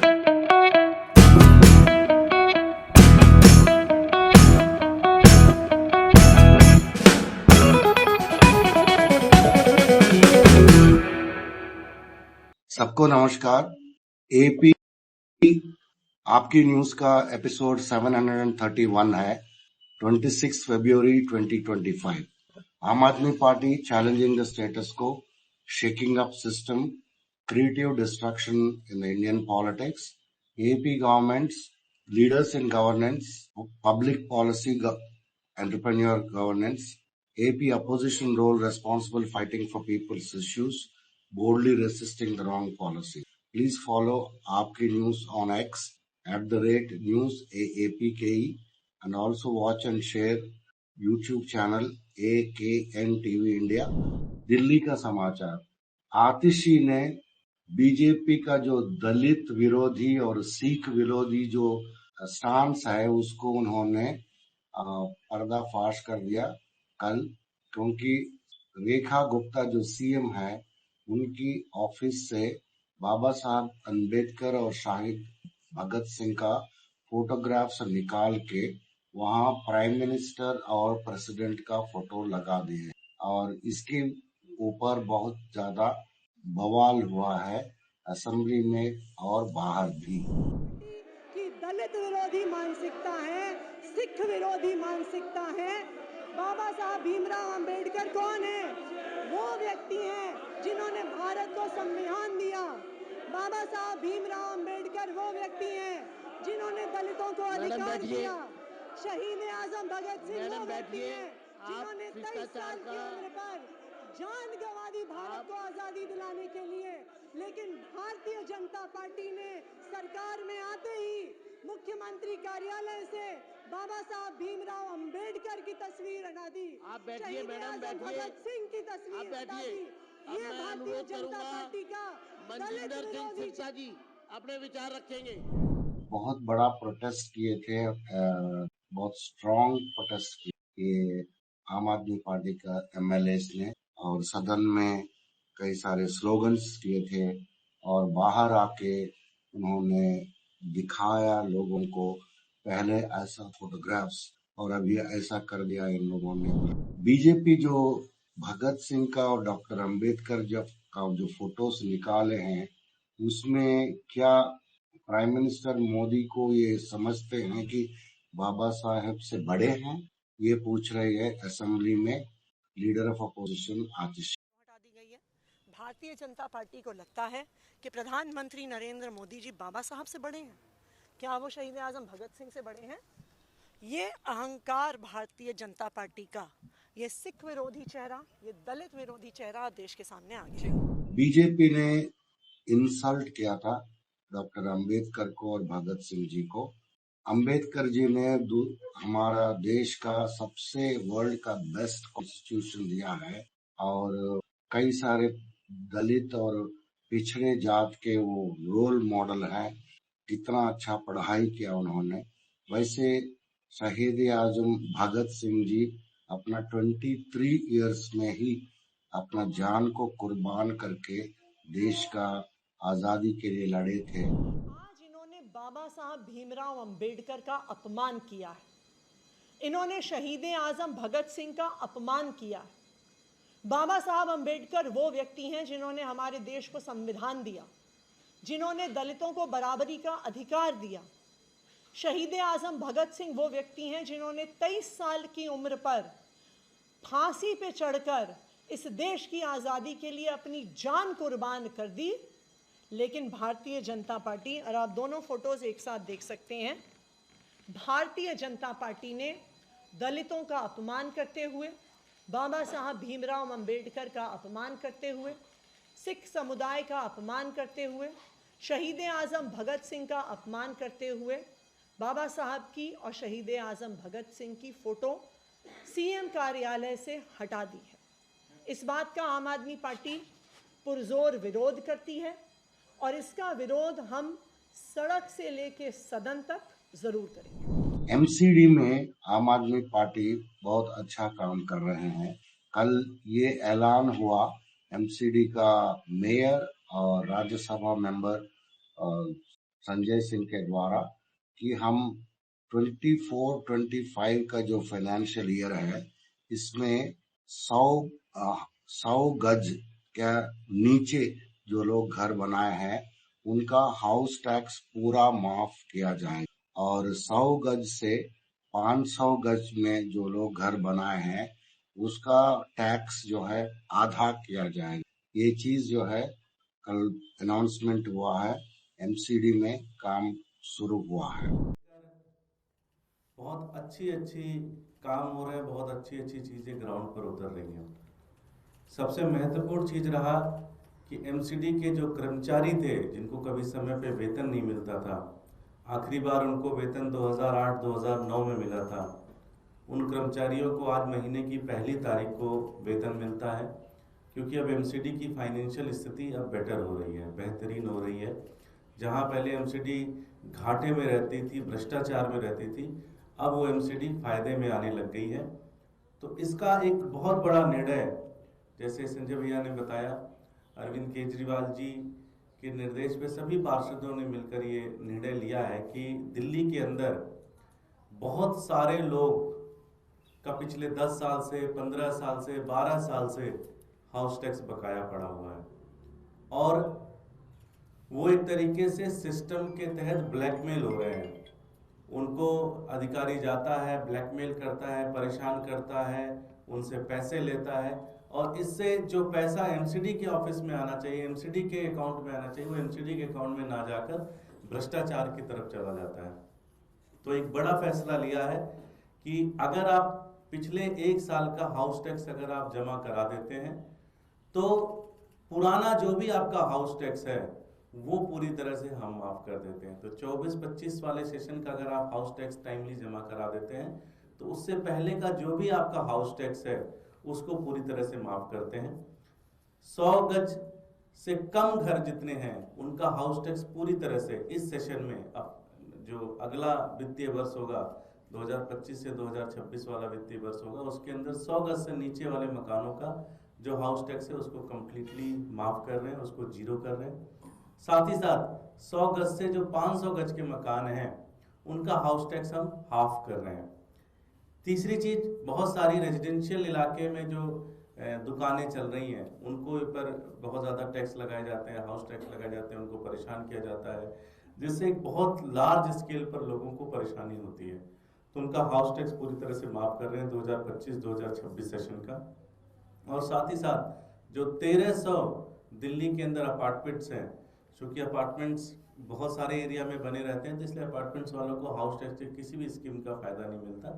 सबको नमस्कार। एपी आपकी न्यूज का एपिसोड 731 है, 26 फरवरी 2025। आम आदमी पार्टी चैलेंजिंग द स्टेटस को, shaking up system, creative destruction in the Indian politics, AP governments, leaders in governance, public policy entrepreneur governance, AP opposition role responsible fighting for people's issues, boldly resisting the wrong policy. Please follow Aapki News on X @newsAAPKE and also watch and share YouTube channel AKN TV India. Delhi का समाचार। आतिशी ने BJP का जो दलित विरोधी और सिख विरोधी जो stance है उसको उन्होंने पर्दाफाश कर दिया कल, क्योंकि रेखा गुप्ता जो सीएम है उनकी ऑफिस से बाबा साहब अंबेडकर और शहीद भगत सिंह का फोटोग्राफ्स निकाल के वहां प्राइम मिनिस्टर और प्रेसिडेंट का फोटो लगा दिए और इसके ऊपर बहुत ज्यादा बवाल हुआ है असेंबली में और बाहर भी। कि दलित विरोधी मानसिकता है, सिख विरोधी मानसिकता है। बाबा साहब भीमराव अंबेडकर कौन है? वो व्यक्ति हैं जिन्होंने भारत को संविधान दिया। बाबा साहब भीमराव अंबेडकर वो व्यक्ति हैं जिन्होंने दलितों को अधिकार दिया। शहीद आजम भगत सिंह वो व्यक्ति हैं जिन्होंने 23 साल की उम्र पर जान गंवा दी भारत को आजादी दिलाने के लिए। लेकिन भारतीय जनता पार्टी ने सरकार में आते ही मुख्यमंत्री कार्यालय से बाबा साहब भीमराव अंबेडकर की तस्वीर हटा दी। आप बैठिए मैडम, बैठिए। भगत सिंह की तस्वीर हटा दी। ये भारतीय जनता पार्टी का मनजिंदर सिंह सिरसा जी अपने विचार रखेंगे। बहुत बड़ा प्रोटेस्ट किए थे, बहुत स्ट्रॉन्ग प्रोटेस्ट किए आम आदमी पार्टी का एमएलए ने, और सदन में कई सारे स्लोगन्स किए थे और बाहर आके उन्होंने दिखाया लोगों को, पहले ऐसा फोटोग्राफ्स और अभी ऐसा कर दिया इन लोगों ने। बीजेपी जो भगत सिंह का और डॉक्टर अंबेडकर का जो फोटोस निकाले हैं उसमें क्या प्राइम मिनिस्टर मोदी को ये समझते हैं कि बाबा साहेब से बड़े हैं? ये पूछ रही है असेंबली में लीडर ऑफ अपोजिशन आतिशी। हटा दी गई है। भारतीय जनता पार्टी को लगता है कि प्रधानमंत्री नरेंद्र मोदी जी बाबा साहब से बड़े हैं। क्या वो शहीद आजम भगत सिंह से बड़े हैं? ये अहंकार भारतीय जनता पार्टी का, ये सिख विरोधी चेहरा, ये दलित विरोधी चेहरा देश के सामने आ गया। बीजेपी ने इंसल्ट किया था डॉक्टर अंबेडकर को और भगत सिंह जी को। अंबेडकर जी ने हमारा देश का सबसे वर्ल्ड का बेस्ट कॉन्स्टिट्यूशन दिया है और कई सारे दलित और पिछड़े जात के वो रोल मॉडल है। कितना अच्छा पढ़ाई किया उन्होंने। वैसे शहीद आजम भगत सिंह जी अपना 23 इयर्स में ही अपना जान को कुर्बान करके देश का आजादी के लिए लड़े थे। आज इन्होंने बाबा साहब भीमराव अंबेडकर का अपमान किया है। इन्होंने शहीद आजम भगत सिंह का अपमान किया है। बाबा साहब अंबेडकर वो व्यक्ति हैं जिन्होंने हमारे देश को संविधान दिया, जिन्होंने दलितों को बराबरी का अधिकार दिया। शहीद आजम भगत सिंह वो व्यक्ति हैं जिन्होंने 23 साल की उम्र पर फांसी पे चढ़कर इस देश की आज़ादी के लिए अपनी जान कुर्बान कर दी। लेकिन भारतीय जनता पार्टी, और आप दोनों फोटोज एक साथ देख सकते हैं, भारतीय जनता पार्टी ने दलितों का अपमान करते हुए, बाबा साहब भीमराव अंबेडकर का अपमान करते हुए, सिख समुदाय का अपमान करते हुए, शहीद आजम भगत सिंह का अपमान करते हुए बाबा साहब की और शहीद आजम भगत सिंह की फोटो सीएम कार्यालय से हटा दी है। इस बात का आम आदमी पार्टी पुरजोर विरोध करती है और इसका विरोध हम सड़क से लेके सदन तक जरूर करेंगे। एमसीडी में आम आदमी पार्टी बहुत अच्छा काम कर रहे हैं। कल ये ऐलान हुआ एमसीडी का मेयर और राज्यसभा मेंबर संजय सिंह के द्वारा कि हम 24-25 का जो फाइनेंशियल ईयर है इसमें 100 गज के नीचे जो लोग घर बनाए हैं उनका हाउस टैक्स पूरा माफ किया जाएगा और 100 गज से 500 गज में जो लोग घर बनाए हैं उसका टैक्स जो है आधा किया जाएगा। ये चीज जो है कल अनाउंसमेंट हुआ है, एमसीडी में काम शुरू हुआ है। बहुत अच्छी काम हो रहे हैं, बहुत अच्छी चीज़ें ग्राउंड पर उतर रही हैं। सबसे महत्वपूर्ण चीज़ रहा कि एमसीडी के जो कर्मचारी थे जिनको कभी समय पे वेतन नहीं मिलता था, आखिरी बार उनको वेतन 2008-2009 में मिला था, उन कर्मचारियों को आज महीने की पहली तारीख को वेतन मिलता है, क्योंकि अब एमसीडी की फाइनेंशियल स्थिति अब बेटर हो रही है, बेहतरीन हो रही है। जहां पहले एमसीडी घाटे में रहती थी, भ्रष्टाचार में रहती थी, अब वो एमसीडी फायदे में आने लग गई है। तो इसका एक बहुत बड़ा निर्णय, जैसे संजय भैया ने बताया, अरविंद केजरीवाल जी के निर्देश पे सभी पार्षदों ने मिलकर ये निर्णय लिया है कि दिल्ली के अंदर बहुत सारे लोग का पिछले 10 साल से, 15 साल से, 12 साल से हाउस टैक्स बकाया पड़ा हुआ है और वो एक तरीके से सिस्टम के तहत ब्लैकमेल हो रहे हैं। उनको अधिकारी जाता है, ब्लैकमेल करता है, परेशान करता है, उनसे पैसे लेता है और इससे जो पैसा एमसीडी के ऑफिस में आना चाहिए, एमसीडी के अकाउंट में आना चाहिए, वो एमसीडी के अकाउंट में ना जाकर भ्रष्टाचार की तरफ चला जाता है। तो एक बड़ा फैसला लिया है कि अगर आप पिछले 1 साल का हाउस टैक्स अगर आप जमा करा देते हैं तो पुराना जो भी आपका हाउस टैक्स है वो पूरी तरह से हम माफ कर देते हैं। तो 24-25 वाले सेशन का अगर आप हाउस टैक्स टाइमली जमा करा देते हैं तो उससे पहले का जो भी आपका हाउस टैक्स है उसको पूरी तरह से माफ करते हैं। 100 गज से कम घर जितने हैं उनका हाउस टैक्स पूरी तरह से इस सेशन में, अब जो अगला वित्तीय वर्ष होगा 2025 से 2026 वाला वित्तीय वर्ष होगा, उसके अंदर 100 गज से नीचे वाले मकानों का जो हाउस टैक्स है उसको कंप्लीटली माफ कर रहे हैं, उसको जीरो कर रहे हैं। साथ ही साथ 100 गज से जो 500 गज के मकान हैं उनका हाउस टैक्स हम हाफ कर रहे हैं। तीसरी चीज, बहुत सारी रेजिडेंशियल इलाके में जो दुकानें चल रही हैं उनको ऊपर बहुत ज़्यादा टैक्स लगाए जाते हैं, हाउस टैक्स लगाए जाते हैं, उनको परेशान किया जाता है, जिससे एक बहुत लार्ज स्केल पर लोगों को परेशानी होती है। तो उनका हाउस टैक्स पूरी तरह से माफ कर रहे हैं 2025-2026 सेशन का। और साथ ही साथ जो 1300 दिल्ली के अंदर अपार्टमेंट्स हैं, चूँकि अपार्टमेंट्स बहुत सारे एरिया में बने रहते हैं, तो इसलिए अपार्टमेंट्स वालों को हाउस टैक्स के किसी भी स्कीम का फ़ायदा नहीं मिलता।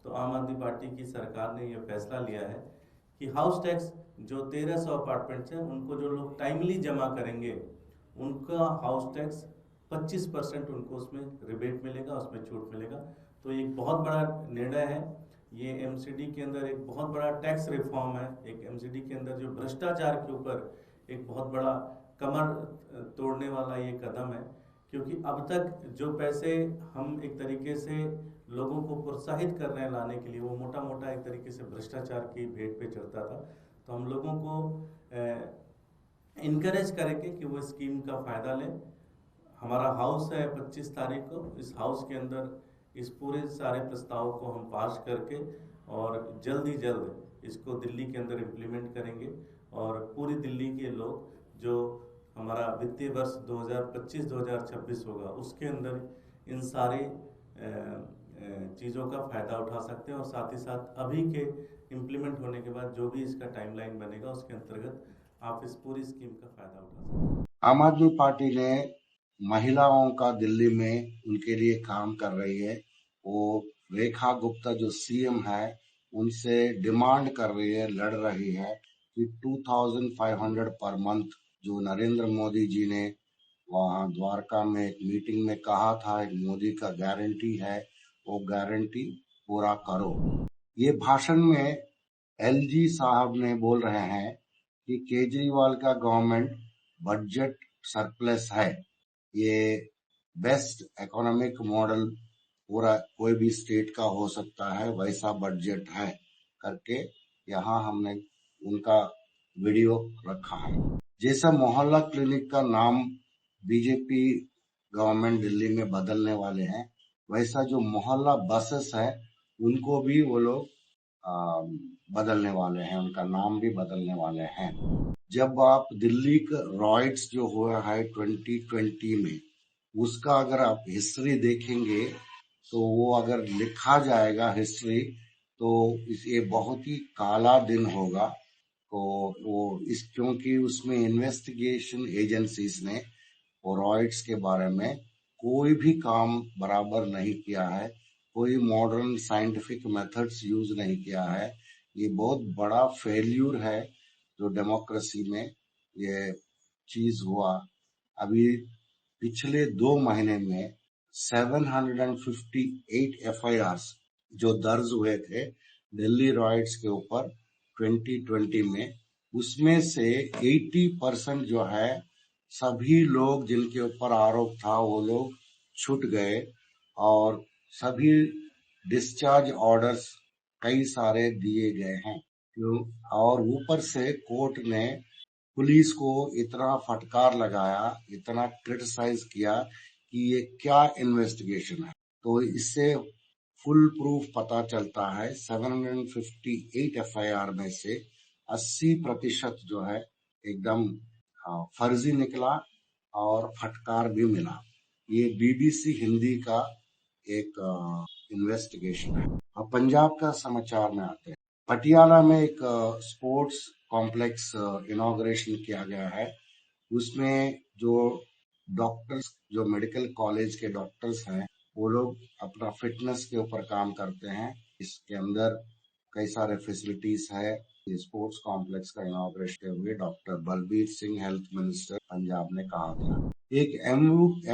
तो आम आदमी पार्टी की सरकार ने यह फैसला लिया है कि हाउस टैक्स जो 1300 अपार्टमेंट्स हैं उनको जो लोग टाइमली जमा करेंगे उनका हाउस टैक्स 25% उनको उसमें रिबेट मिलेगा, उसमें छूट मिलेगा। तो एक बहुत बड़ा निर्णय है ये। एमसीडी के अंदर एक बहुत बड़ा टैक्स रिफॉर्म है, एक एमसीडी के अंदर जो भ्रष्टाचार के ऊपर एक बहुत बड़ा कमर तोड़ने वाला ये कदम है, क्योंकि अब तक जो पैसे हम एक तरीके से लोगों को प्रोत्साहित कर रहे हैं लाने के लिए, वो मोटा मोटा एक तरीके से भ्रष्टाचार की भेंट पे चढ़ता था। तो हम लोगों को इनकरेज करेंगे कि वो स्कीम का फ़ायदा लें। हमारा हाउस है 25 तारीख को, इस हाउस के अंदर इस पूरे सारे प्रस्ताव को हम पास करके और जल्द ही जल्द इसको दिल्ली के अंदर इम्प्लीमेंट करेंगे और पूरी दिल्ली के लोग जो हमारा वित्तीय वर्ष 2025-2026 होगा उसके अंदर इन सारे चीज़ों का फ़ायदा उठा सकते हैं। और साथ ही साथ अभी के इम्प्लीमेंट होने के बाद जो भी इसका टाइमलाइन बनेगा उसके अंतर्गत आप इस पूरी स्कीम का फ़ायदा उठा सकते हैं। आम आदमी पार्टी ने महिलाओं का दिल्ली में उनके लिए काम कर रही है। वो रेखा गुप्ता जो सीएम है उनसे डिमांड कर रही है, लड़ रही है कि 2500 पर मंथ जो नरेंद्र मोदी जी ने वहाँ द्वारका में एक मीटिंग में कहा था, एक मोदी का गारंटी है, वो गारंटी पूरा करो। ये भाषण में एलजी साहब ने बोल रहे हैं कि केजरीवाल का गवर्नमेंट बजट सरप्लस है, ये बेस्ट इकोनॉमिक मॉडल पूरा कोई भी स्टेट का हो सकता है, वैसा बजट है करके यहाँ हमने उनका वीडियो रखा है। जैसा मोहल्ला क्लिनिक का नाम बीजेपी गवर्नमेंट दिल्ली में बदलने वाले हैं, वैसा जो मोहल्ला बसेस है उनको भी वो लोग बदलने वाले हैं, उनका नाम भी बदलने वाले हैं। जब आप दिल्ली का रॉयट्स जो हुआ है 2020 में, उसका अगर आप हिस्ट्री देखेंगे तो वो अगर लिखा जाएगा हिस्ट्री तो ये बहुत ही काला दिन होगा। तो वो क्योंकि उसमें इन्वेस्टिगेशन एजेंसीज ने रॉयट्स के बारे में कोई भी काम बराबर नहीं किया है, कोई मॉडर्न साइंटिफिक मेथड्स यूज नहीं किया है। ये बहुत बड़ा फेल्यूर है जो डेमोक्रेसी में ये चीज हुआ। अभी पिछले 2 महीने में 758 FIRs जो दर्ज हुए थे दिल्ली रॉयट्स के ऊपर 2020 में, उसमें से 80% जो है सभी लोग जिनके ऊपर आरोप था वो लोग छूट गए और सभी डिस्चार्ज ऑर्डर्स कई सारे दिए गए हैं। और ऊपर से कोर्ट ने पुलिस को इतना फटकार लगाया, इतना क्रिटिसाइज किया कि ये क्या इन्वेस्टिगेशन है। तो इससे फुल प्रूफ पता चलता है 758 FIR में से 80% जो है एकदम फर्जी निकला और फटकार भी मिला। ये BBC हिंदी का एक इन्वेस्टिगेशन है। अब पंजाब का समाचार में आते हैं। पटियाला में एक स्पोर्ट्स कॉम्प्लेक्स इनॉग्रेशन किया गया है। उसमें जो डॉक्टर्स, जो मेडिकल कॉलेज के डॉक्टर्स हैं, वो लोग अपना फिटनेस के ऊपर काम करते हैं। इसके अंदर कई सारे फैसिलिटीज है। स्पोर्ट्स कॉम्प्लेक्स का इनॉग्रेशन हुए doctor Balbir Singh health minister Punjab ने कहा था। एक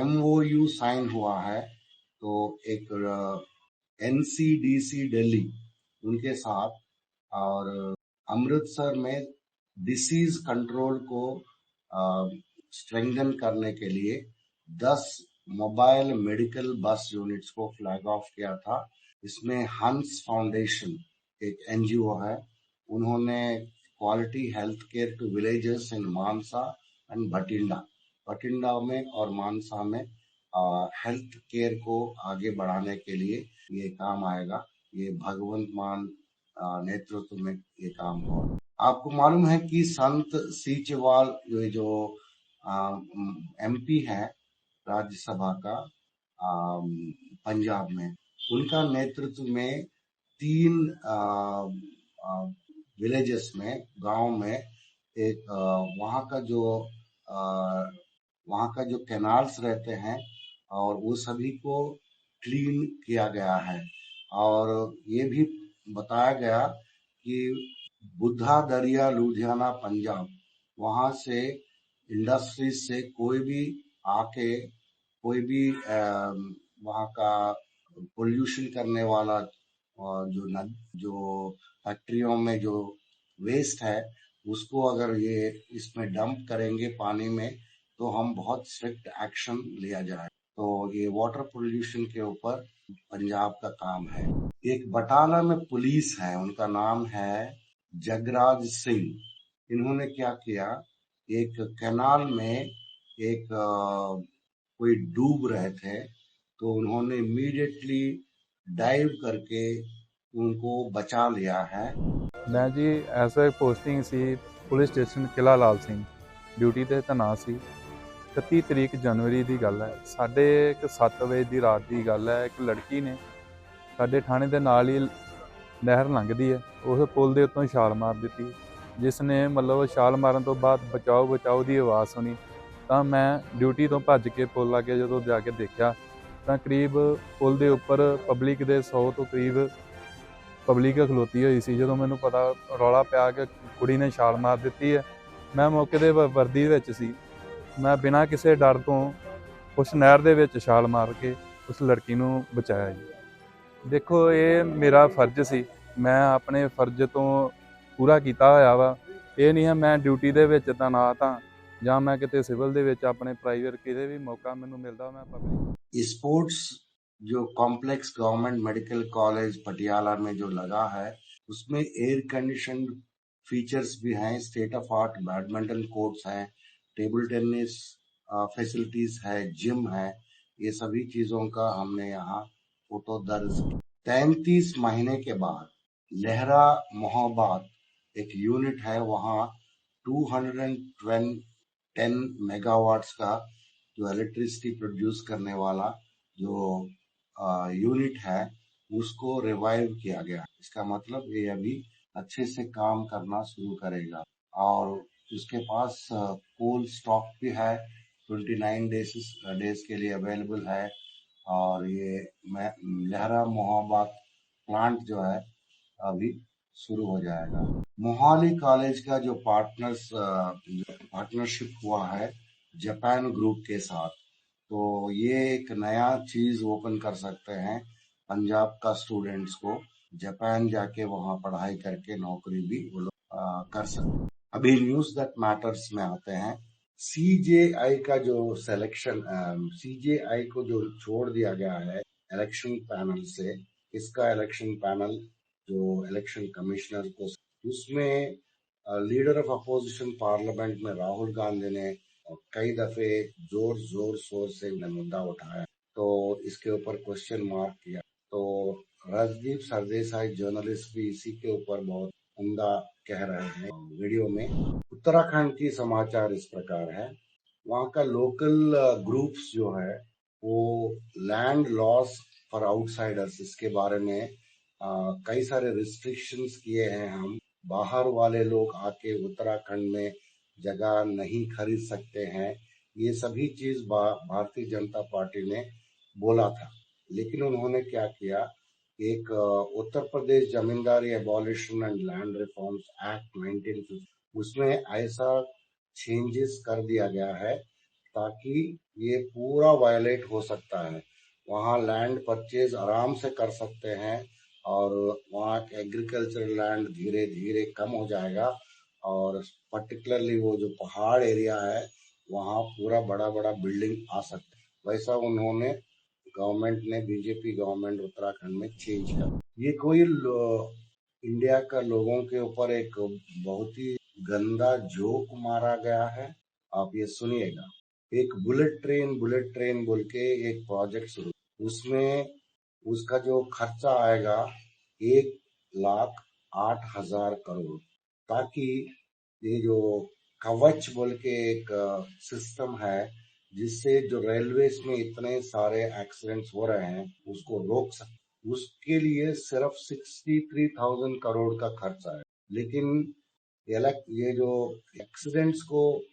MOU साइन हुआ है, तो एक NCDC दिल्ली उनके साथ और अमृतसर में डिसीज कंट्रोल को स्ट्रेंथन करने के लिए 10 मोबाइल मेडिकल बस यूनिट्स को फ्लैग ऑफ किया था। इसमें हंस फाउंडेशन एक NGO है, उन्होंने quality health care to villages in Mansa and Bathinda में और मानसा में हेल्थ केयर को आगे बढ़ाने के लिए ये काम आएगा। ये भगवंत मान नेतृत्व में ये काम हुआ। आपको मालूम है कि संत सीचेवाल जो MP है राज्यसभा का पंजाब में, उनका नेतृत्व में 3 विलेजेस में, गांव में एक वहाँ का जो कैनाल्स रहते हैं और वो सभी को क्लीन किया गया है। और ये भी बताया गया कि बुद्धा दरिया लुधियाना पंजाब, वहाँ से इंडस्ट्रीज से कोई भी आके कोई भी वहाँ का पोल्यूशन करने वाला जो फैक्ट्रियों में जो वेस्ट है उसको अगर ये इसमें डंप करेंगे पानी में तो हम बहुत स्ट्रिक्ट एक्शन लिया जाए। तो ये वाटर पोल्यूशन के ऊपर पंजाब का काम है। एक बटाला में पुलिस है, उनका नाम है जगराज सिंह। इन्होंने क्या किया, एक कैनाल में एक कोई डूब रहे थे तो उन्होंने इमीडिएटली डाइव करके उनको बचा लिया है। मैं जी ऐसा पोस्टिंग सी पुलिस स्टेशन किला लाल सिंह ड्यूटी ਤੇ ਤੈਨਾਤ ਸੀ। 31 ਤਰੀਕ ਜਨਵਰੀ ਦੀ ਗੱਲ ਹੈ। ਸਾਡੇ 7 ਵਜੇ ਦੀ ਰਾਤ ਦੀ ਗੱਲ ਹੈ। ਇੱਕ ਲੜਕੀ ਨੇ ਸਾਡੇ ਥਾਣੇ ਦੇ ਨਾਲ ਹੀ ਨਹਿਰ ਲੰਘਦੀ ਹੈ, ਉਸ ਪੁਲ ਦੇ ਉੱਤੋਂ ਛਾਲ ਮਾਰ ਦਿੱਤੀ, ਜਿਸ ਨੇ ਮਤਲਬ ਛਾਲ ਮਾਰਨ ਤੋਂ ਬਾਅਦ ਬਚਾਓ ਦੀ ਆਵਾਜ਼ ਸੁਣੀ ਤਾਂ ਮੈਂ ਡਿਊਟੀ ਤੋਂ ਭੱਜ ਕੇ ਪੁਲ ਲਾਗੇ ਜਦੋਂ ਜਾ ਕੇ ਦੇਖਿਆ ਤਾਂ ਕਰੀਬ ਪੁਲ ਦੇ ਉੱਪਰ ਪਬਲਿਕ ਦੇ 100 ਤੋਂ ਕਰੀਬ ਪਬਲਿਕ ਖਲੋਤੀ ਹੋਈ ਸੀ। ਜਦੋਂ ਮੈਨੂੰ ਪਤਾ ਰੌਲਾ ਪਿਆ ਕਿ ਕੁੜੀ ਨੇ ਛਾਲ ਮਾਰ ਦਿੱਤੀ ਹੈ, ਮੈਂ ਮੌਕੇ 'ਤੇ ਵਰਦੀ ਵਿੱਚ ਸੀ। ਮੈਂ ਬਿਨਾਂ ਕਿਸੇ ਡਰ ਤੋਂ ਉਸ ਨਹਿਰ ਦੇ ਵਿੱਚ ਛਾਲ ਮਾਰ ਕੇ ਉਸ ਲੜਕੀ ਨੂੰ ਬਚਾਇਆ ਜੀ। ਦੇਖੋ ਇਹ ਮੇਰਾ ਫਰਜ਼ ਸੀ, ਮੈਂ ਆਪਣੇ ਫਰਜ਼ ਤੋਂ ਪੂਰਾ ਕੀਤਾ ਹੋਇਆ ਵਾ। ਇਹ ਨਹੀਂ ਹੈ ਮੈਂ ਡਿਊਟੀ ਦੇ ਵਿੱਚ ਤੈਨਾਤ ਹਾਂ ਜਾਂ ਮੈਂ ਕਿਤੇ ਸਿਵਲ ਦੇ ਵਿੱਚ ਆਪਣੇ ਪ੍ਰਾਈਵੇਟ ਕਿਤੇ ਵੀ ਮੌਕਾ ਮੈਨੂੰ ਮਿਲਦਾ ਮੈਂ ਪਬਲਿਕ स्पोर्ट्स जो complex government medical college Patiala में जो लगा है उसमें एयर कंडीशन फीचर्स भी हैं, state of art badminton courts हैं, टेबल टेनिस फैसिलिटीज है, जिम है। ये सभी चीजों का हमने यहाँ फोटो दर्ज 33 महीने के बाद लहरा मोहब्बत एक यूनिट है, वहाँ 210 मेगावाट्स का जो इलेक्ट्रिसिटी प्रोड्यूस करने वाला जो यूनिट है उसको रिवाइव किया गया। इसका मतलब ये अभी अच्छे से काम करना शुरू करेगा और उसके पास कोल स्टॉक भी है, 29 डेज के लिए अवेलेबल है। और ये लहरा मोहब्बत प्लांट जो है अभी शुरू हो जाएगा। मोहाली कॉलेज का जो पार्टनरशिप हुआ है जापान ग्रुप के साथ, तो ये एक नया चीज ओपन कर सकते हैं पंजाब का स्टूडेंट्स को, जापान जाके वहाँ पढ़ाई करके नौकरी भी वो लोग कर सकते हैं। अभी न्यूज दैट मैटर्स में आते हैं। सीजेआई का जो सिलेक्शन, सीजेआई को जो छोड़ दिया गया है इलेक्शन पैनल से, इसका इलेक्शन पैनल जो इलेक्शन कमिश्नर को, उसमें लीडर ऑफ अपोजिशन पार्लियामेंट में राहुल गांधी ने कई दफे जोर शोर से मुद्दा उठाया, तो इसके ऊपर क्वेश्चन मार्क किया। तो राजदीप सरदेसाई जर्नलिस्ट भी इसी के ऊपर बहुत उम्दा कह रहे हैं वीडियो में। उत्तराखंड की समाचार इस प्रकार है, वहाँ का लोकल ग्रुप्स जो है वो लैंड लॉस फॉर आउटसाइडर्स, इसके बारे में कई सारे रिस्ट्रिक्शंस किए हैं। हम बाहर वाले लोग आके उत्तराखंड में जगह नहीं खरीद सकते हैं, ये सभी चीज भारतीय जनता पार्टी ने बोला था। लेकिन उन्होंने क्या किया, एक Uttar Pradesh zamindari abolition and land reforms act 1950, उसमें ऐसा चेंजेस कर दिया गया है ताकि ये पूरा वायलेट हो सकता है। वहाँ लैंड परचेज आराम से कर सकते हैं और वहाँ एग्रीकल्चर लैंड धीरे धीरे कम हो जाएगा और पर्टिकुलरली वो जो पहाड़ एरिया है वहाँ पूरा बड़ा बड़ा बिल्डिंग आ सकता है। वैसा उन्होंने गवर्नमेंट ने, बीजेपी गवर्नमेंट उत्तराखंड में चेंज कर। ये कोई इंडिया का लोगों के ऊपर एक बहुत ही गंदा जोक मारा गया है। आप ये सुनिएगा। एक बुलेट ट्रेन बोल के एक प्रोजेक्ट शुरू, उसमें उसका जो खर्चा आएगा 1,08,000 करोड़, ताकि ये जो कवच बोल के एक सिस्टम है जिससे जो रेलवेज में इतने सारे एक्सीडेंट्स हो रहे हैं उसको रोक सकते, उसके लिए सिर्फ 63,000 करोड़ का खर्चा है। लेकिन ये जो एक्सीडेंट्स को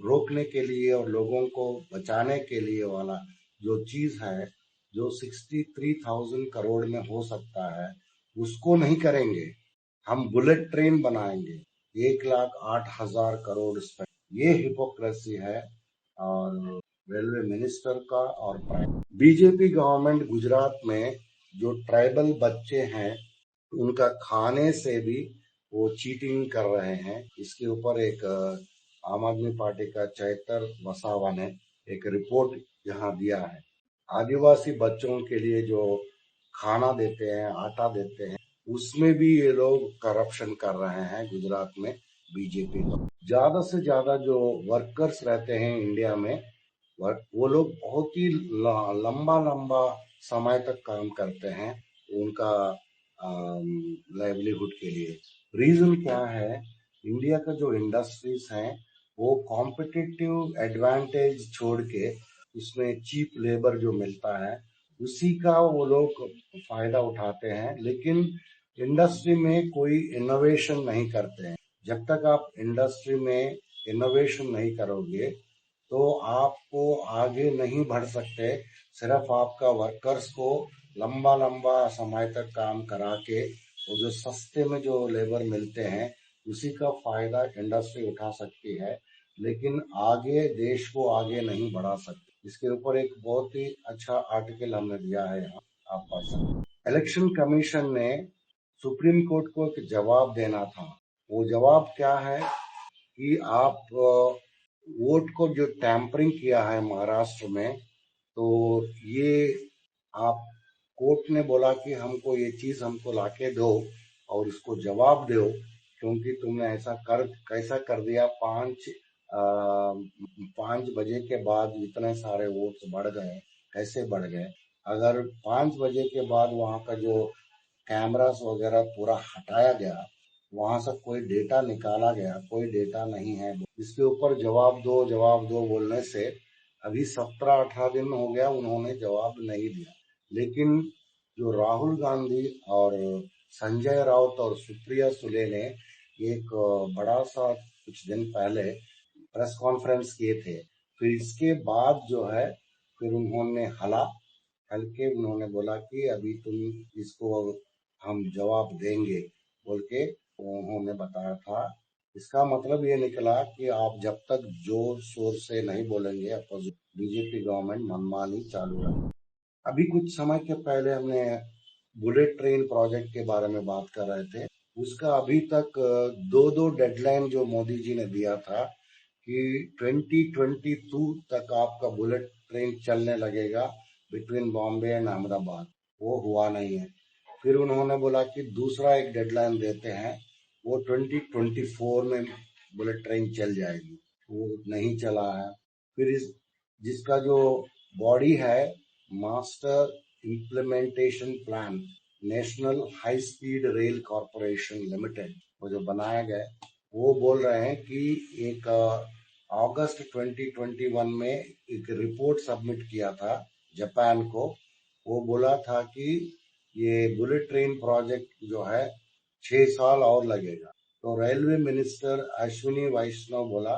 रोकने के लिए और लोगों को बचाने के लिए वाला जो चीज है जो 63,000 करोड़ में हो सकता है, उसको नहीं करेंगे। हम बुलेट ट्रेन बनाएंगे 1,08,000 करोड़ इस पर। ये हिपोक्रेसी है और रेलवे मिनिस्टर का और बीजेपी गवर्नमेंट गुजरात में जो ट्राइबल बच्चे हैं उनका खाने से भी वो चीटिंग कर रहे हैं। इसके ऊपर एक आम आदमी पार्टी का चैतर वसावा ने एक रिपोर्ट यहाँ दिया है। आदिवासी बच्चों के लिए जो खाना देते हैं, आटा देते हैं, उसमें भी ये लोग करप्शन कर रहे हैं गुजरात में बीजेपी का। ज्यादा से ज्यादा जो वर्कर्स रहते हैं इंडिया में, वो लोग बहुत ही लंबा समय तक काम करते हैं उनका लाइवलीहुड के लिए। रीजन क्या है, इंडिया का जो इंडस्ट्रीज हैं वो कॉम्पिटिटिव एडवांटेज छोड़ के उसमें चीप लेबर जो मिलता है उसी का वो लोग फायदा उठाते हैं, लेकिन इंडस्ट्री में कोई इनोवेशन नहीं करते हैं। जब तक आप इंडस्ट्री में इनोवेशन नहीं करोगे तो आपको आगे नहीं बढ़ सकते। सिर्फ आपका वर्कर्स को लंबा समय तक काम करा के वो जो सस्ते में जो लेबर मिलते हैं उसी का फायदा इंडस्ट्री उठा सकती है, लेकिन आगे देश को आगे नहीं बढ़ा सकती। इसके ऊपर एक बहुत ही अच्छा आर्टिकल हमने दिया है, यहाँ आप पढ़ सकते। इलेक्शन कमीशन ने सुप्रीम कोर्ट को एक जवाब देना था। वो जवाब क्या है कि आप वोट को जो टैंपरिंग किया है महाराष्ट्र में, तो ये आप कोर्ट ने बोला कि हमको ये चीज हमको लाके दो और इसको जवाब दो, क्योंकि तुमने ऐसा कैसा कर दिया। 5 5 बजे के बाद इतने सारे वोट्स बढ़ गए, कैसे बढ़ गए? अगर 5 बजे के बाद वहाँ का जो कैमरास वगैरह पूरा हटाया गया, वहां से कोई डेटा निकाला गया, कोई डेटा नहीं है, इसके ऊपर जवाब दो बोलने से अभी 17-18 दिन हो गया, उन्होंने जवाब नहीं दिया। लेकिन जो राहुल गांधी और संजय राउत और सुप्रिया सुले ने एक बड़ा सा कुछ दिन पहले प्रेस कॉन्फ्रेंस किए थे, फिर इसके बाद जो है फिर उन्होंने हल्के उन्होंने बोला कि अभी तुम इसको हम जवाब देंगे बोल के उन्होंने बताया था। इसका मतलब ये निकला कि आप जब तक जोर शोर से नहीं बोलेंगे, अपोजिट बीजेपी गवर्नमेंट मनमानी चालू रहे। अभी कुछ समय के पहले हमने बुलेट ट्रेन प्रोजेक्ट के बारे में बात कर रहे थे, उसका अभी तक दो डेडलाइन जो मोदी जी ने दिया था कि 2022 तक आपका बुलेट ट्रेन चलने लगेगा बिटवीन बॉम्बे एंड अहमदाबाद, वो हुआ नहीं है। फिर उन्होंने बोला कि दूसरा एक डेडलाइन देते हैं, वो 2024 में बुलेट ट्रेन चल जाएगी, वो नहीं चला है। फिर जिसका जो बॉडी है master implementation plan national high speed rail corporation limited, वो जो बनाया गया, वो बोल रहे हैं कि एक अगस्त 2021 में एक रिपोर्ट सबमिट किया था जापान को। वो बोला था कि ये बुलेट ट्रेन प्रोजेक्ट जो है 6 साल और लगेगा। तो रेलवे मिनिस्टर अश्विनी वैष्णव बोला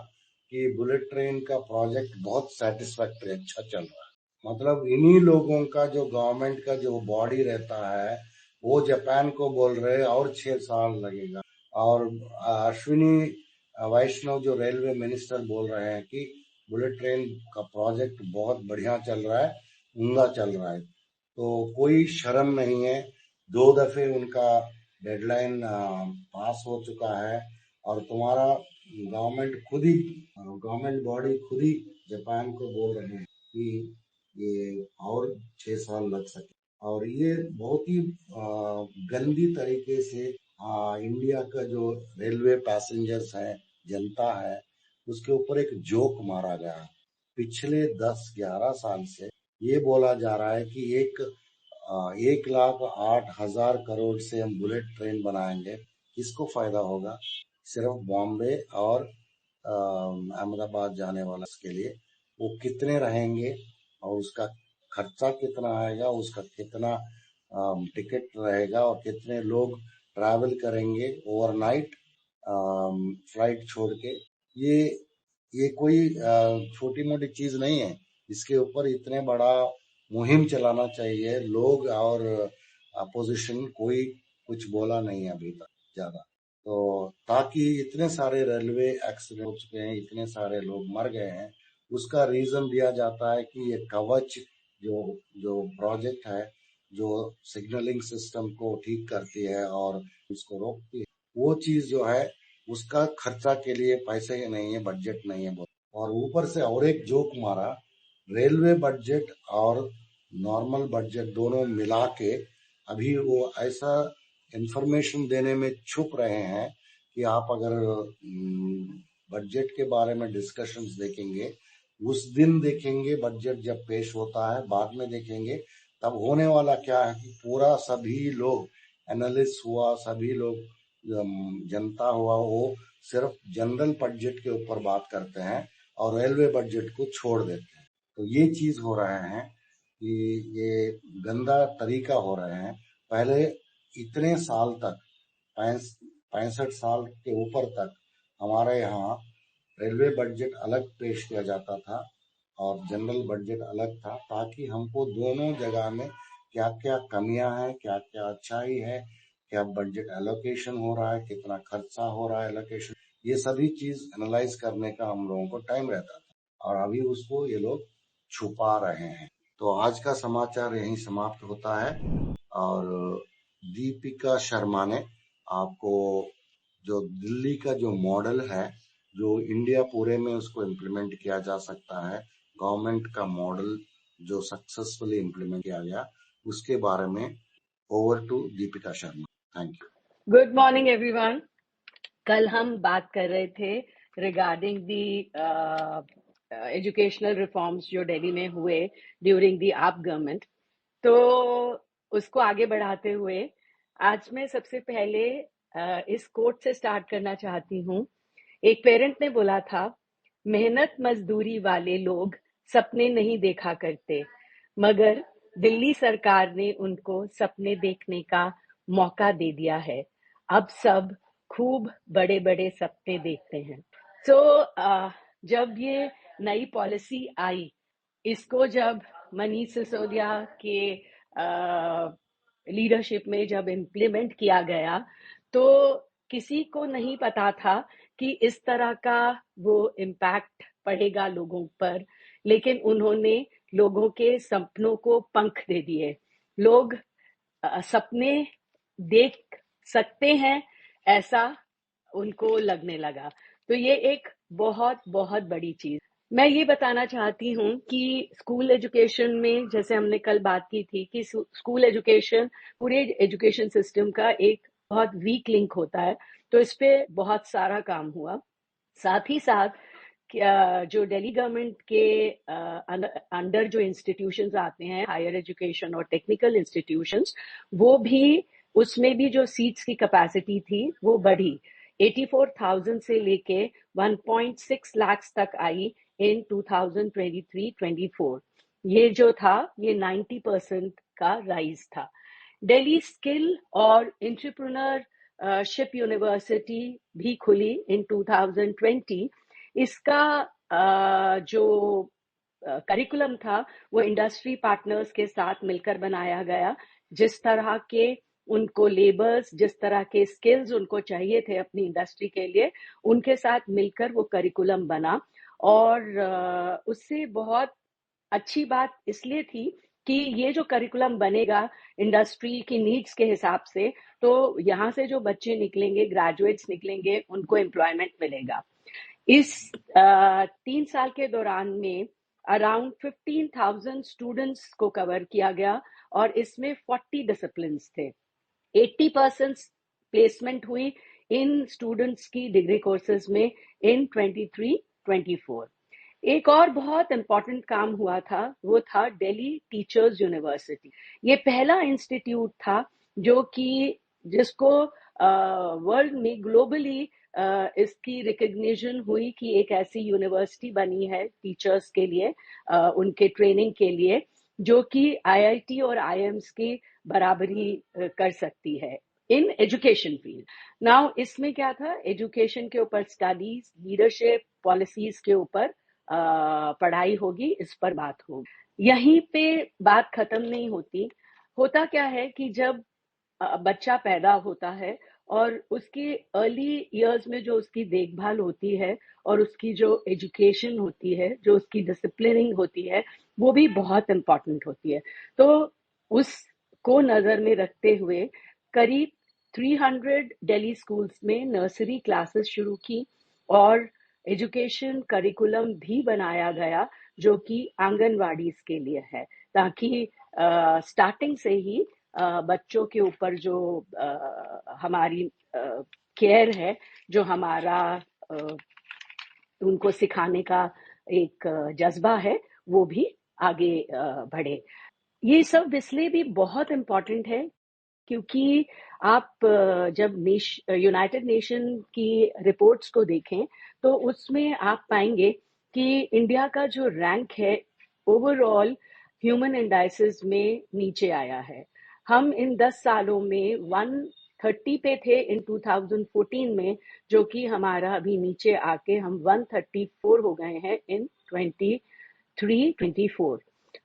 कि बुलेट ट्रेन का प्रोजेक्ट बहुत सेटिस्फैक्टरी, अच्छा चल रहा है। मतलब इन्हीं लोगों का जो गवर्नमेंट का जो बॉडी रहता है वो जापान को बोल रहे और 6 साल लगेगा, और अश्विनी वैष्णव जो रेलवे मिनिस्टर बोल रहे हैं कि बुलेट ट्रेन का प्रोजेक्ट बहुत बढ़िया चल रहा है, उम्दा चल रहा है। तो कोई शर्म नहीं है, 2 दफे उनका डेडलाइन पास हो चुका है, और तुम्हारा गवर्नमेंट बॉडी खुद ही जापान को बोल रहे हैं कि ये और 6 साल लग सके। और ये बहुत ही गंदी तरीके से इंडिया का जो रेलवे पैसेंजर्स है, जनता है, उसके ऊपर एक जोक मारा गया। पिछले 10-11 साल से ये बोला जा रहा है कि 1,08,000 करोड़ से हम बुलेट ट्रेन बनाएंगे, किसको फायदा होगा? सिर्फ बॉम्बे और अहमदाबाद जाने वाला के लिए। वो कितने रहेंगे और उसका खर्चा कितना आएगा, उसका कितना टिकट रहेगा, और कितने लोग ट्रैवल करेंगे ओवरनाइट फ्लाइट छोड़ के। ये कोई छोटी मोटी चीज नहीं है, इसके ऊपर इतने बड़ा मुहिम चलाना चाहिए लोग, और अपोजिशन कोई कुछ बोला नहीं अभी तक ज्यादा। तो ताकि इतने सारे रेलवे एक्सीडेंट हो चुके हैं, इतने सारे लोग मर गए हैं, उसका रीजन दिया जाता है कि ये कवच जो प्रोजेक्ट है, जो सिग्नलिंग सिस्टम को ठीक करती है और उसको रोकती है, वो चीज जो है उसका खर्चा के लिए पैसे नहीं है, बजट नहीं है। और ऊपर से और एक जोक मारा, रेलवे बजट और नॉर्मल बजट दोनों मिला के अभी वो ऐसा इंफॉर्मेशन देने में छुप रहे हैं कि आप अगर बजट के बारे में डिस्कशंस देखेंगे, उस दिन देखेंगे बजट जब पेश होता है, बाद में देखेंगे तब होने वाला क्या है कि पूरा सभी लोग एनालिस्ट हुआ, सभी लोग जनता हुआ, वो सिर्फ जनरल बजट के ऊपर बात करते हैं और रेलवे बजट को छोड़ देते हैं। तो ये चीज हो रहे हैं कि ये गंदा तरीका हो रहे हैं। पहले इतने साल तक 65 साल के ऊपर तक हमारे यहाँ रेलवे बजट अलग पेश किया जाता था और जनरल बजट अलग था, ताकि हमको दोनों जगह में क्या क्या कमियां हैं, क्या क्या अच्छाई है, क्या बजट एलोकेशन हो रहा है, कितना खर्चा हो रहा है एलोकेशन, ये सभी चीज एनालाइज करने का हम लोगों को टाइम रहता था, और अभी उसको ये लोग छुपा रहे हैं। तो आज का समाचार यहीं समाप्त होता है, और दीपिका शर्मा ने आपको जो दिल्ली का जो मॉडल है, जो इंडिया पूरे में उसको इम्प्लीमेंट किया जा सकता है, गवर्नमेंट का मॉडल जो सक्सेसफुली इम्प्लीमेंट किया गया, उसके बारे में over to Deepika Sharma. Thank you. Good morning everyone. कल हम बात कर रहे थे regarding the educational reforms जो दिल्ली में हुए during the आप गवर्नमेंट, तो उसको आगे बढ़ाते हुए आज मैं सबसे पहले इस कोट से स्टार्ट करना चाहती हूँ। एक पेरेंट ने बोला था, मेहनत मजदूरी वाले लोग सपने नहीं देखा करते, मगर दिल्ली सरकार ने उनको सपने देखने का मौका दे दिया है। अब सब खूब बड़े बड़े सपने देखते हैं। तो जब ये नई पॉलिसी आई, इसको जब मनीष सिसोदिया के लीडरशिप में जब इम्प्लीमेंट किया गया, तो किसी को नहीं पता था कि इस तरह का वो इम्पैक्ट पड़ेगा लोगों पर, लेकिन उन्होंने लोगों के सपनों को पंख दे दिए। लोग सपने देख सकते हैं, ऐसा उनको लगने लगा। तो ये एक बहुत बहुत बड़ी चीज। मैं ये बताना चाहती हूँ कि स्कूल एजुकेशन में, जैसे हमने कल बात की थी कि स्कूल एजुकेशन पूरे एजुकेशन सिस्टम का एक बहुत वीक लिंक होता है, तो इस पे बहुत सारा काम हुआ। साथ ही साथ जो दिल्ली गवर्नमेंट के अंडर जो इंस्टीट्यूशंस आते हैं, हायर एजुकेशन और टेक्निकल इंस्टीट्यूशंस, वो भी, उसमें भी जो सीट्स की कैपेसिटी थी वो बढ़ी। 84,000 से लेके 1.6 लाख तक आई इन 2023-24। ये जो था, ये 90% का राइज था। दिल्ली स्किल और एंटरप्रेन्योरशिप यूनिवर्सिटी भी खुली इन 2020। इसका जो करिकुलम था वो इंडस्ट्री पार्टनर्स के साथ मिलकर बनाया गया। जिस तरह के उनको लेबर्स, जिस तरह के स्किल्स उनको चाहिए थे अपनी इंडस्ट्री के लिए, उनके साथ मिलकर वो करिकुलम बना। और उससे बहुत अच्छी बात इसलिए थी कि ये जो करिकुलम बनेगा इंडस्ट्री की नीड्स के हिसाब से, तो यहाँ से जो बच्चे निकलेंगे, ग्रेजुएट्स निकलेंगे, उनको एम्प्लॉयमेंट मिलेगा। इस 3 साल के दौरान में अराउंड 15,000 स्टूडेंट्स को कवर किया गया और इसमें 40 डिसिप्लिन्स थे। 80% प्लेसमेंट हुई इन स्टूडेंट्स की डिग्री कोर्सेज में इन 23-24। एक और बहुत इंपॉर्टेंट काम हुआ था, वो था दिल्ली टीचर्स यूनिवर्सिटी। ये पहला इंस्टीट्यूट था जो कि जिसको वर्ल्ड में ग्लोबली इसकी रिकग्निशन हुई कि एक ऐसी यूनिवर्सिटी बनी है टीचर्स के लिए, उनके ट्रेनिंग के लिए, जो कि आईआईटी और आईएम्स की बराबरी कर सकती है इन एजुकेशन फील्ड। नाउ इसमें क्या था, एजुकेशन के ऊपर स्टडीज, लीडरशिप, पॉलिसीज के ऊपर पढ़ाई होगी, इस पर बात होगी। यहीं पे बात खत्म नहीं होती। होता क्या है कि जब बच्चा पैदा होता है और उसकी अर्ली इयर्स में जो उसकी देखभाल होती है और उसकी जो एजुकेशन होती है, जो उसकी डिसिप्लिनिंग होती है, वो भी बहुत इम्पोर्टेंट होती है। तो उसको नजर में रखते हुए करीब 300 दिल्ली स्कूल्स में नर्सरी क्लासेस शुरू की और एजुकेशन करिकुलम भी बनाया गया जो कि आंगनवाड़ी के लिए है, ताकि स्टार्टिंग से ही बच्चों के ऊपर जो हमारी केयर है, जो हमारा उनको सिखाने का एक जज्बा है, वो भी आगे बढ़े। ये सब इसलिए भी बहुत इम्पोर्टेंट है क्योंकि आप जब यूनाइटेड नेशन की रिपोर्ट्स को देखें तो उसमें आप पाएंगे कि इंडिया का जो रैंक है ओवरऑल ह्यूमन इंडाइसिस में नीचे आया है। हम इन 10 सालों में 130 पे थे इन 2014 में, जो कि हमारा अभी नीचे आके हम 134 हो गए हैं इन 23-24।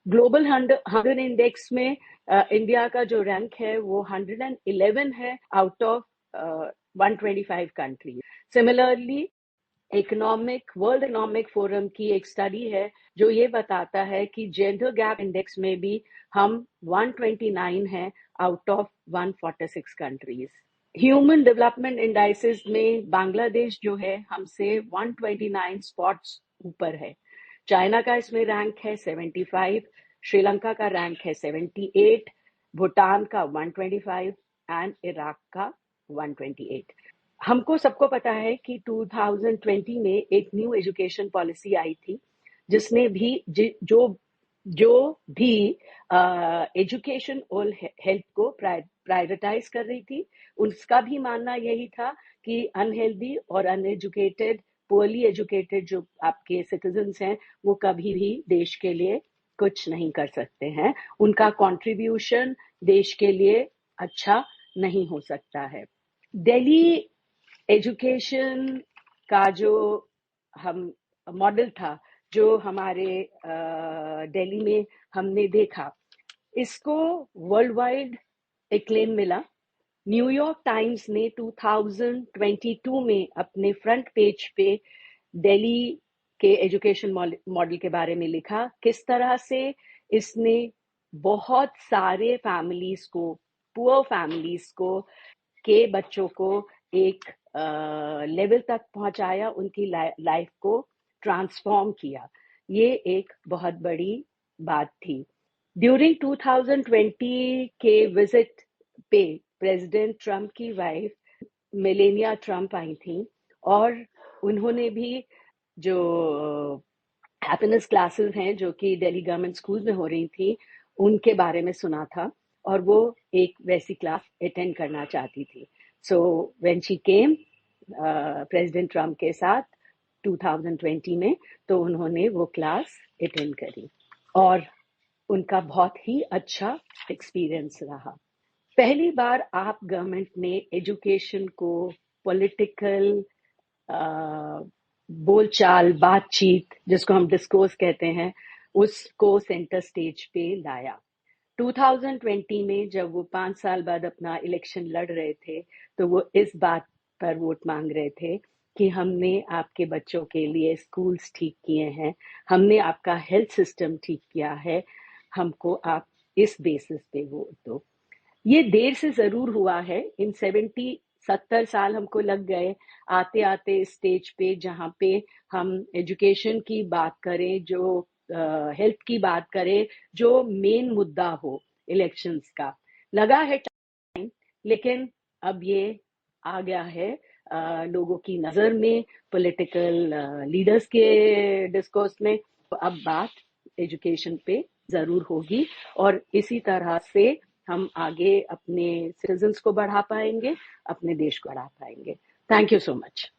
ग्लोबल हंगर इंडेक्स में इंडिया का जो रैंक है वो 111 है out of 125 countries. Similarly world economic forum की एक स्टडी है जो ये बताता है कि जेंडर गैप इंडेक्स में भी हम 129 हैं out of 146 countries. Human development indices में बांग्लादेश जो है हमसे 129 स्पॉट्स ऊपर है। चाइना का इसमें रैंक है 75, श्रीलंका का रैंक है 78, भूटान का 125 एंड इराक का 128। हमको सबको पता है कि 2020 में एक न्यू एजुकेशन पॉलिसी आई थी जिसने भी जो भी एजुकेशन और हेल्थ को प्रायोरिटाइज कर रही थी, उसका भी मानना यही था कि अनहेल्दी और अनएजुकेटेड, पुअरली एजुकेटेड जो आपके सिटीजन्स हैं वो कभी भी देश के लिए कुछ नहीं कर सकते हैं, उनका कंट्रीब्यूशन देश के लिए अच्छा नहीं हो सकता है। दिल्ली एजुकेशन का जो हम मॉडल था, जो हमारे दिल्ली में हमने देखा, इसको वर्ल्ड वाइड एक्लेम मिला। न्यूयॉर्क टाइम्स ने 2022 में अपने फ्रंट पेज पे दिल्ली के एजुकेशन मॉडल के बारे में लिखा, किस तरह से इसने बहुत सारे फैमिलीज को, पुअर फैमिलीज को के बच्चों को एक लेवल तक पहुंचाया, उनकी लाइफ को ट्रांसफॉर्म किया। ये एक बहुत बड़ी बात थी। ड्यूरिंग 2020 के विजिट पे प्रेसिडेंट ट्रम्प की वाइफ मेलेनिया ट्रम्प आई थी और उन्होंने भी जो हैप्पीनेस क्लासेस हैं जो कि दिल्ली गवर्नमेंट स्कूल में हो रही थी, उनके बारे में सुना था और वो एक वैसी क्लास अटेंड करना चाहती थी। So when she came president Trump के साथ 2020 में, तो उन्होंने वो क्लास अटेंड करी और उनका बहुत ही अच्छा एक्सपीरियंस रहा। पहली बार आप गवर्नमेंट ने एजुकेशन को पॉलिटिकल बोलचाल, बातचीत, जिसको हम डिस्कोर्स कहते हैं, उसको सेंटर स्टेज पे लाया। 2020 में जब वो 5 साल बाद अपना इलेक्शन लड़ रहे थे, तो वो इस बात पर वोट मांग रहे थे कि हमने आपके बच्चों के लिए स्कूल्स ठीक किए हैं, हमने आपका हेल्थ सिस्टम ठीक किया है, हमको आप इस बेसिस पे वोट दो। ये देर से जरूर हुआ है, इन 70 साल हमको लग गए आते आते स्टेज पे जहाँ पे हम एजुकेशन की बात करें, जो हेल्थ की बात करें, जो मेन मुद्दा हो इलेक्शंस का। लगा है टाइम, लेकिन अब ये आ गया है लोगों की नजर में, पॉलिटिकल लीडर्स के डिस्कोर्स में। तो अब बात एजुकेशन पे जरूर होगी और इसी तरह से हम आगे अपने सिटीजन्स को बढ़ा पाएंगे, अपने देश को बढ़ा पाएंगे। Thank you so much.